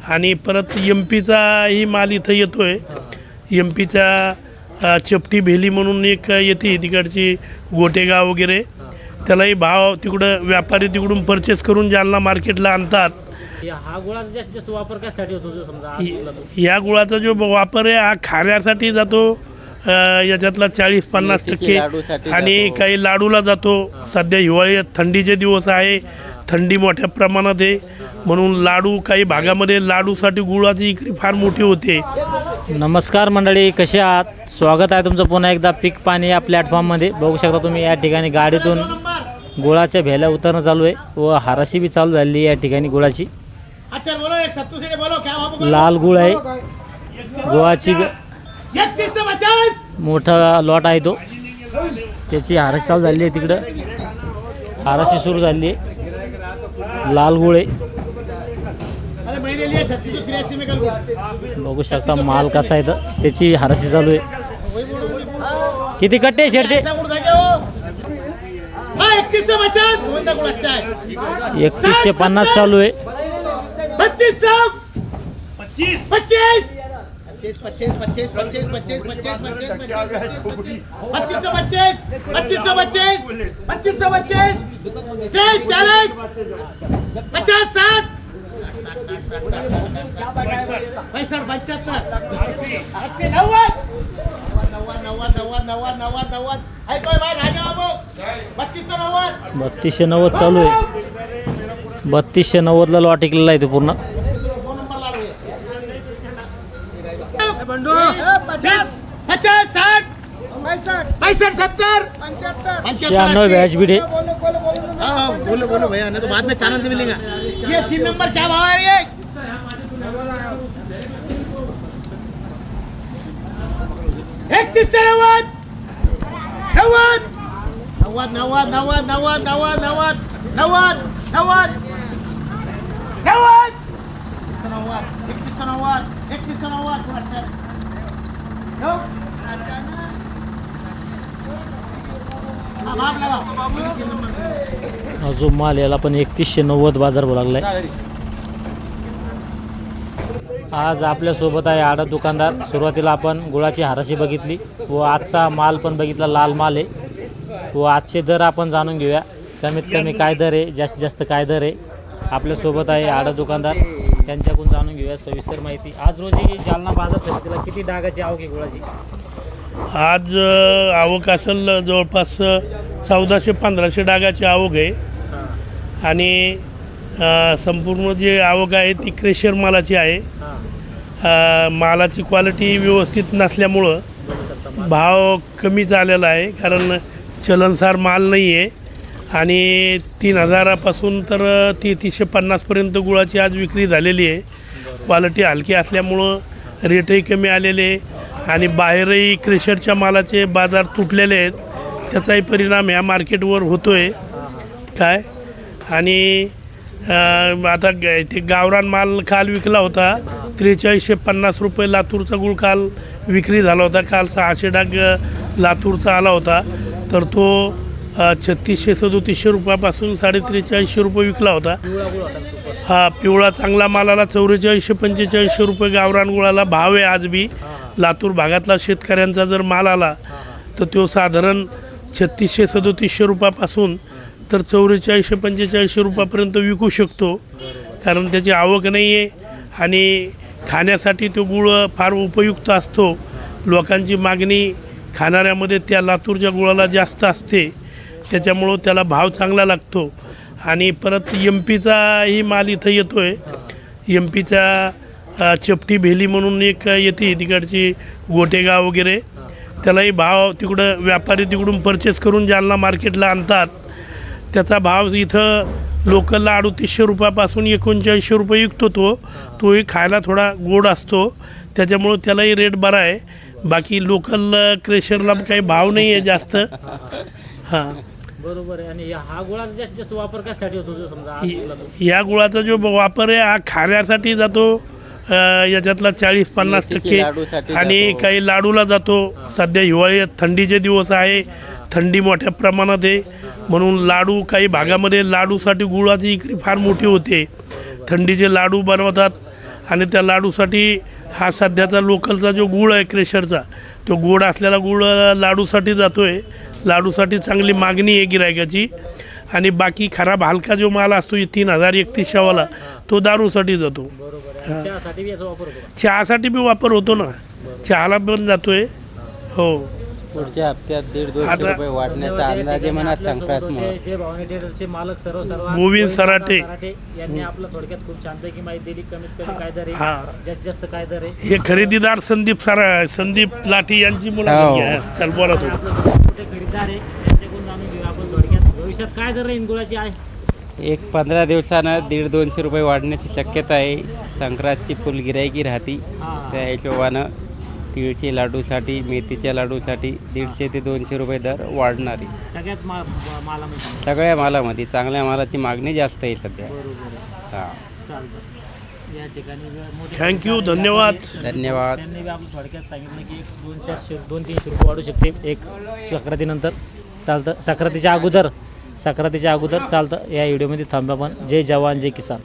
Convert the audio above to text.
आणि परत MP चा माल इथं येतो आहे। MP चा चपटी भेली म्हणून एक येते तिकडची गोटेगाव वगैरे, त्यालाही भाव तिकडं व्यापारी तिकडून परचेस करून जालना मार्केटला आणतात। हा गुळाचा जास्तीत जास्त वापर कशासाठी होतो जो समजा या गुळाचा जो वापर आहे हा खाण्यासाठी जातो, याच्यातला 40-50% आणि काही लाडूला जातो। सध्या हिवाळ्यात थंडीचे दिवस आहे, थंडी मोठ्या प्रमाणात आहे म्हणून लाडू काही भागामध्ये लाडूसाठी गुळाची विक्री फार मोठी होते। नमस्कार मंडळी, कसे आहात? स्वागत आहे तुमचं पुन्हा एकदा पीक पाणी या प्लॅटफॉर्ममध्ये। बघू शकता तुम्ही या ठिकाणी गाडीतून गुळाच्या भेल्या उतरणं चालू आहे व हाराशी बी चालू झाली या ठिकाणी गुळाची। लाल गुळ आहे, गुळाची मोठा लॉट आहे तो, त्याची हाराशी चालू झाली आहे, तिकडं हाराशी सुरू झाली आहे। लाल गुळ आहे, बघू शकता माल कसा आहे तर त्याची हाराशी चालू आहे। किती कट्टे शेडते? 3150 चालू आहे। 3290 चालू आहे। 3290 ला लॉट टिकलेला आहे तो पूर्ण। 96 बैच भी है। बोलो बोलो भैया, नहीं तो बाद में चैनल से मिलेगा। ये 3 नंबर क्या भाव है? ये 3190 जो माल याला पण 3190 बाजार भाव लागलाय। आज आपल्या सोबत आहे आडत दुकानदार। सुरुवातीला आपण गुळाची हाराशी बघितली व आजचा माल पण बघितला, लाल माल आहे व आजचे दर आपण जाणून घेऊया। कमीत कमी काय दर आहे, जास्तीत जास्त काय दर आहे। आपल्या सोबत आहे आडत दुकानदार, त्यांच्याकडून जाणून घेऊया सविस्तर माहिती। आज रोजी जालना बाजार समितीला किती डागाची आवक आहे गुळाची? आज आवक असेल जवळपास 1400-1500 डागाची आवक आहे आणि संपूर्ण जे आवक आहे ती क्रेशर मालाची आहे। मालाची क्वालिटी व्यवस्थित नसल्यामुळं भाव कमी झालेला आहे, कारण चलनसार माल नाही आहे आणि 3000 पासून तर 3350पर्यंत गुळाची आज विक्री झालेली आहे। क्वालिटी हलकी असल्यामुळं रेटही कमी आलेले आणि बाहेरही क्रेशरच्या मालाचे बाजार तुटलेले आहेत, त्याचाही परिणाम ह्या मार्केटवर होतो आहे काय। आणि आता ते गावरान माल काल विकला होता 4350 रुपये। लातूरचा गुळ काल विक्री झाला होता, काल 600 डाग लातूरचा आला होता, तर तो 3600-3700 रुपयापासून 4350 रुपये विकला होता। हा पिवळा चांगला मालाला 4400-4500 रुपये गावरान गुळाला भाव आहे आज बी। लातूर भागातला शेतकऱ्यांचा जर माल आला तर तो साधारण 3600-3700 रुपयापासून तर 4400-4500 रुपयापर्यंत विकू शकतो, कारण त्याची आवक नाही आहे आणि खाण्यासाठी तो गुळ फार उपयुक्त असतो। लोकांची मागणी खाणाऱ्यामध्ये त्या लातूरच्या गुळाला जास्त असते, त्याच्यामुळं त्याला भाव चांगला लागतो। आणि परत MP चा माल इथं येतो आहे। MP चा चपटी भेली म्हणून एक येते तिकडची गोटेगाव वगैरे, त्यालाही भाव तिकडं व्यापारी तिकडून परचेस करून जालना मार्केटला आणतात। त्याचा भाव इथं लोकलला 3800 रुपयापासून 3900 रुपये विकतो तोही खायला थोडा गोड असतो, त्याच्यामुळं त्यालाही रेट बरा आहे। बाकी लोकल क्रेशरला काही भाव नाही आहे जास्त। हां बरोबर आहे। आणि हा गुळाचा जास्तीत जास्त वापर कशासाठी होतो जो समजा या गुळाचा जो वापर आहे हा खाण्यासाठी जातो, याच्यातला 40-50% आणि काही लाडूला जातो। सध्या हिवाळ्यात थंडीचे दिवस आहे, थंडी मोठ्या प्रमाणात आहे म्हणून लाडू काही भागामध्ये लाडूसाठी गुळाची विक्री फार मोठी होते। थंडीचे लाडू बनवतात आणि त्या लाडूसाठी हा सध्याचा लोकलचा जो गूळ आहे क्रेशरचा, तो गोड असलेला गूळ लाडूसाठी जातो आहे. लाडूसाठी चांगली मागणी आहे गिरायकाची. आणि बाकी खराब हलका जो माल असतो 3031वाला तो दारूसाठी जातो. बरोबर आहे. चहासाठी बी याचा वापर होतो का? चहासाठी बी वापर होतो ना, चहाला पण जातो आहे. हो. पुढच्या हप्त्यात 150-200 आता- रुपये वाढण्याचा अंदाजे म्हणा संक्रांतमुळे. जे भावने ट्रेडरचे मालक सर्व गोविंद सराटे यांनी आपलं थोडक्यात खूप छानपैकी माहिती दिली. कमीत कमी काय दर हा. आहे, जास्तीत जास्त काय दर आहे. हे खरेदीदार संदीप लाठी यांची हो. मुलाखत घ्या. चल बोला तुम्ही. आपलं मोठे खरेदीदार आहे त्यांच्याकडून जाणून घेऊया आपण थोडक्यात भविष्यात काय दर राहील गुळाची आहे. एक 15 दिवसानं 150-200 रुपये वाढण्याची शक्यता आहे. संक्रांतची फुल गिरायकी राहती, हा. त्या हिशोबानं तिळचे लाडूसाठी, मेथीच्या लाडूसाठी 150 ते 200 रुपये दर वाढणार आहे. सगळ्याच मालामध्ये. सगळ्या मालामध्ये चांगल्या मालाची मागणी जास्त आहे सध्या. बरोबर आहे. हां, चालतं. या ठिकाणी मोठे थँक्यू, धन्यवाद. धन्यवाद. त्यांनी बी आपलं थोडक्यात सांगितलं की 200-300 रुपये वाढू शकते एक संक्रांतीनंतर. चालतं. संक्रांतीच्या अगोदर चालतं. या व्हिडिओमध्ये थांबा पण. जय जवान जय किसान.